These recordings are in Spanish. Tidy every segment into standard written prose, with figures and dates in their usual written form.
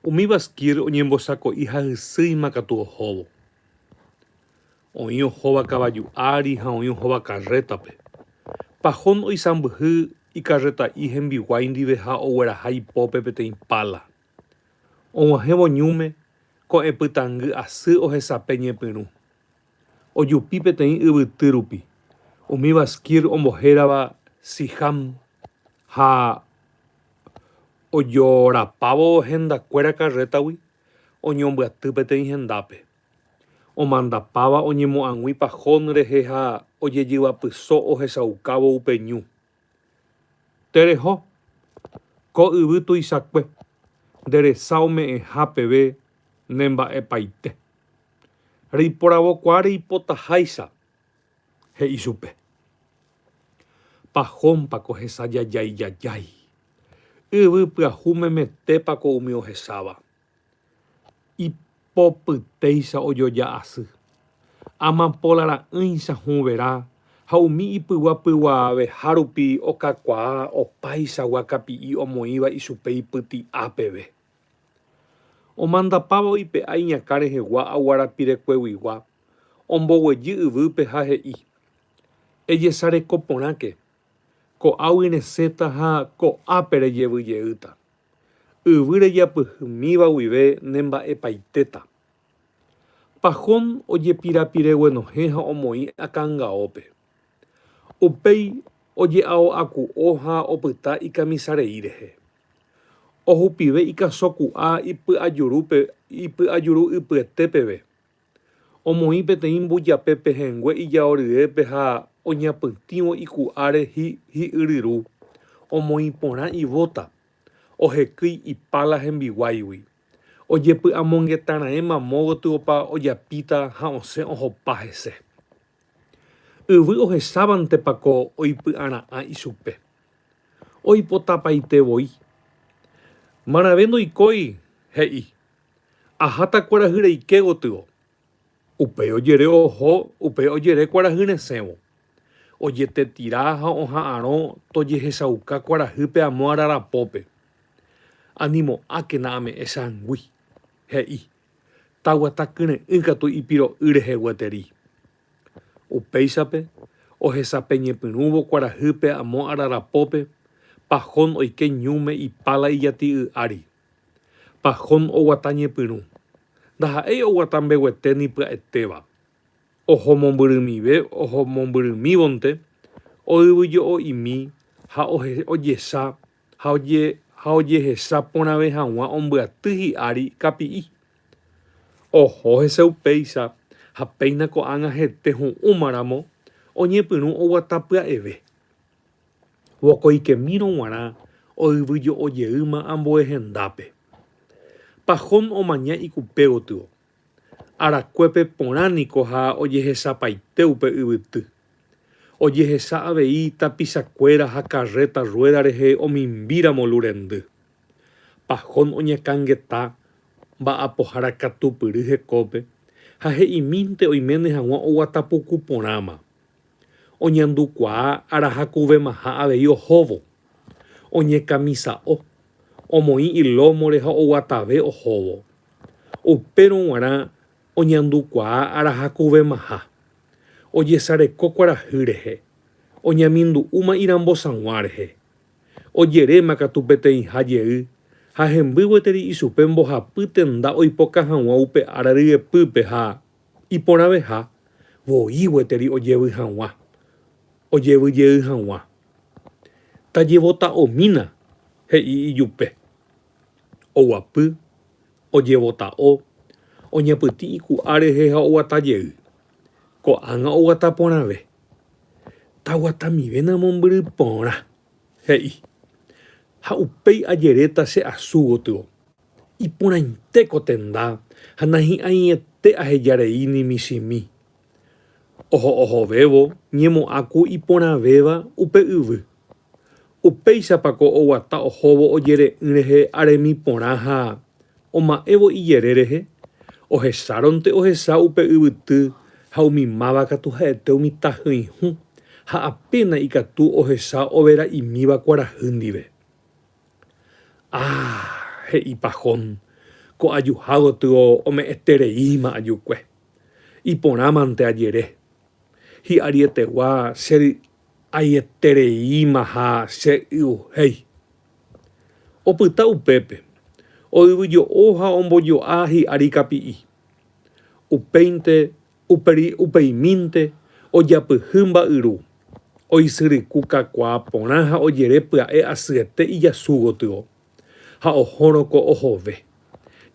Umi Baskir oñembosako'i hahysýima katu ohóvo. Oĩ ohóva kavaju'ári ha oĩ ohóva karrétape. Pahón oisãmbyhy ikarreta'i hembiguái ndive ha ogueraha ipópe peteĩ pála. Og̃uahẽvo ñúme ko'ẽpytangy asy ohesape ñepyrũ. Ojupi peteĩ yvyty rupi. Umi Baskir ombohérava Siham ha ojorapávo hendakuéra karrétagui oñombyaty peteĩ hendápe. Omandapáva oñemo'ãgui Pahón rehe ha ojejyvapyso ohechaukávo upe ñu. Tereho ko yvy tuichakue nderesa ome'ẽha peve nemba'epaite. Reiporavokuaa reipotaháicha, he'i chupe. Pahónpako hesajajái. Yvy pyahu memetépako umi ohecháva. Ipopytéicha ojoja asy. Amapólara'ỹicha hũvera ha umi ipyguapyguave hárupi okakuaa opaichagua kapi'i omoĩva ichupe ipyti'a peve. Omandapáva oipe'a iñakã rehegua aguarapirekueguigua omboguejy yvýpe ha he'i: ejesareko porãke, ko'águi resẽta ha ko'ápe rejevyjeýta. Yvy rejapyhýmiva guive nemba'epaitéta. Pahón ojepirapireguenohẽ ha omoĩ akangaópe. Upéi oje'ao'aku'o ha opyta ikamisarei rehe. Ohupive ikasoku'a ipy'ajuru ypyete peve. Omoĩ peteĩ mbujape pehẽngue ijaoryépe ha oñapytĩvo iku'áre hi'yryru. Omoĩ porã ivóta. Ohekýi ipála hembiguáigui. Ojepy'amongetarãe mamóvo tyópa ojapíta ha osẽ ohopa hese. Yvy ohechántepako oipy'ara'ã ichupe. Oipotapaitevoi. Marave ndoikói, he'i. Aháta kuarahy reike gotyo. Upéi ojere oho, upéi ojere kuarahy resẽvo. Ojetetira ha oha'ãrõ tojehechauka kuarahýpe amo ararapópe. Animo'ákena ame'ẽchãngui, he'i. Taguatakyre'ỹ katu ipiro'y rehe gueteri. Upéichape ohechape ñepyrũvo kuarahýpe amo ararapópe. Pahón oike ñúme ipála ijatiy'ári. Pahón oguata ñepyrũ. Ndaha'éi oguata mbeguete nipya'etéva. Ohomombyrymiívonte, oyvyjo'o'imi ha ojecha ha ojehecha porãve hag̃ua ombyaty hi'ári kapi'i. Oho hese upéicha ha péina ko'ág̃a hete hu'ũmaramo oñepyrũ oguata pya'eve. Vokoikemírõ g̃uarã oyvyjo'ojeýma ambue hendápe. Pahón omaña ikupe gotyo. Arakuépe porãniko ha ojehechapaite upe yvyty. Ojehecha avei tapichakuéra ha karréta rueda rehe omimbíramo lurendy. Pahón oñakãngeta mba'apohára katupyry hekópe ha he'imínte oiméne hag̃ua oguatapuku porãma. Oñandukuaa arahakuvémaha avei ohóvo. Oñekamisa'o. Omoĩ ilómore ha oguatave ohóvo. Upérõ g̃uarã oñandukuaa arahakuvémaha. Ojesareko kuarahy rehe. Oñamindu'úma irambosag̃ua rehe. Ojeréma katu peteĩ hajey ha hemby gueteri ichupe mbohapy tenda oipoka hag̃ua upe ára ryepýpe ha iporãveha voi gueteri ojevy hag̃ua. Ojevyjey hag̃ua. Tajevota'omína, he'i ijupe. Oguapy, ojevota'o, oñapytĩ iku'a rehe ha oguatajey. Ko'ág̃a oguata porãve. Taguatamivéna mombyry porã, he'i. Ha upéi ajeréta che asu gotyo. Iporãitéko tenda ha nahi'ãiete ahejarei ni michĩmi. Ohovévo ñemo'ãku iporãvéva upe yvy. Upéichapako oguata ohóvo ojere'ỹ rehe aremi porã ha oma'évo ijere rehe. Ohecháronte ohecha upe yvyty ha umi máva katu ha'ete umi tahỹihu ha apéna ikatu ohecha overa'imíva kuarahy ndive. He'i Pahón, ko ajuha gotyo ome'ẽtereíma ajukue iporãmante ajere hi'arietegua che aietereíma ha che y'uhéi opyta upépe oyvyjo'o ha ombojo'a hi'ári kapi'i upeimínte ojapyhy mba'yru oisyryku kakuaa porã ha ojere pya'e asyete ijasu gotyo ha ohórõko ohove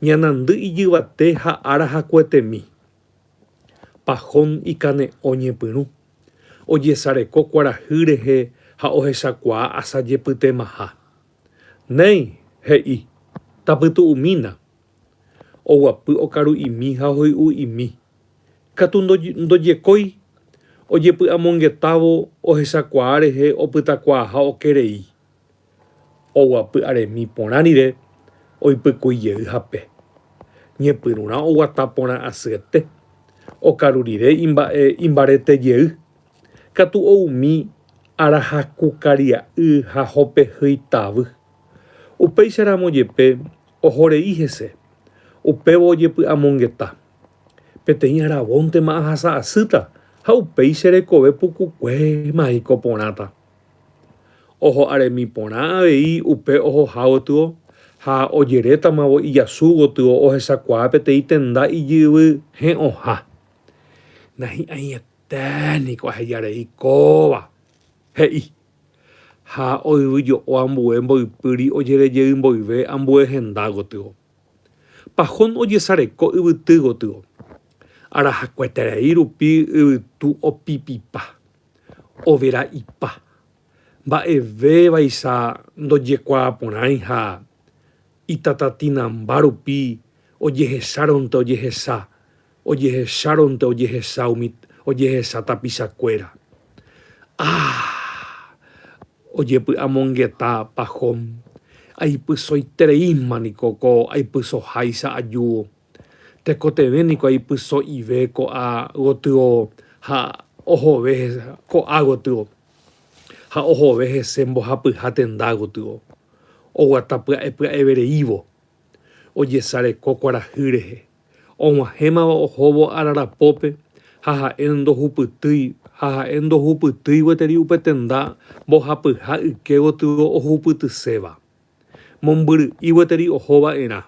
ñanandy ijyvate ha ára hakuetemi pahón ikane'õ ñepyrũ ojesareko kuarahy rehe ha ohechakuaa asajepytemaha néi he'i tapytu'umína oguapy okaru'imi ha hoy'u'imi katu ndojekói ojepy'amongetávo ohechakuaa rehe opytakuaa ha okerei oguapy aremi porã rire oipykúijey hape ñepyrũrã oguata porã asyete okaru rire imbaretejey katu oumi arahaku karia'y ha hopehýi tavy upéicharamo jepe ohorei hese upévo ojepy'amongeta peteĩ aravóntema ahasa'asýta ha upéicha rekove pukukuémaiko porãta oho aremi porã avei upe ohoha gotyo ha ojerétamavo ijasu gotyo ohechakuaa peteĩ tenda ijyvy he'õha nahi'ãieténiko ahejarei kóva he'i ha oivyjo'o ambue mboypýri ojerejey mboyve ambue henda gotyo pahón ojesareko yvyty gotyo arahakueterei rupi yvytu opipipa overa'ipa mba'evevaicha ndojekuaa porãi ha itatatinamba rupi ojehecháronte ojehecha tapichakuéra ojepy'amongeta pahón aipysoitereímaniko ko aipysoháicha aju tekotevéniko aipyso'ive ko'a gotyo ha ohove ko'a gotyo ha ohove hese mbohapyha tenda gotyo oguata pya'evereívo ojesareko kuarahy rehe og̃uahẽmava ohóvo ararapópe ha ha'e ndohupytýi gueteri upe tenda mbohapyha yke gotyo ohupytyséva mombyry'i gueteri ohóva'erã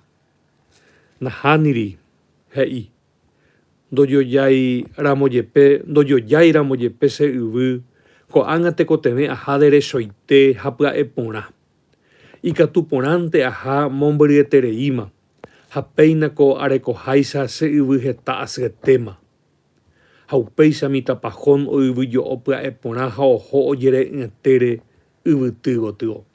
nahániri he'i ndojojái jepe che yvy ko'ág̃a tekotevẽ aha derechoite ha pya'e porã ikatu porãnte aha mombyryetereíma ha péinako arekoháicha che yvy heta asyetéma ha upéicha mitãpahón oivyjo'o pya'e porã ha oho ojere ytére yvyty gotyo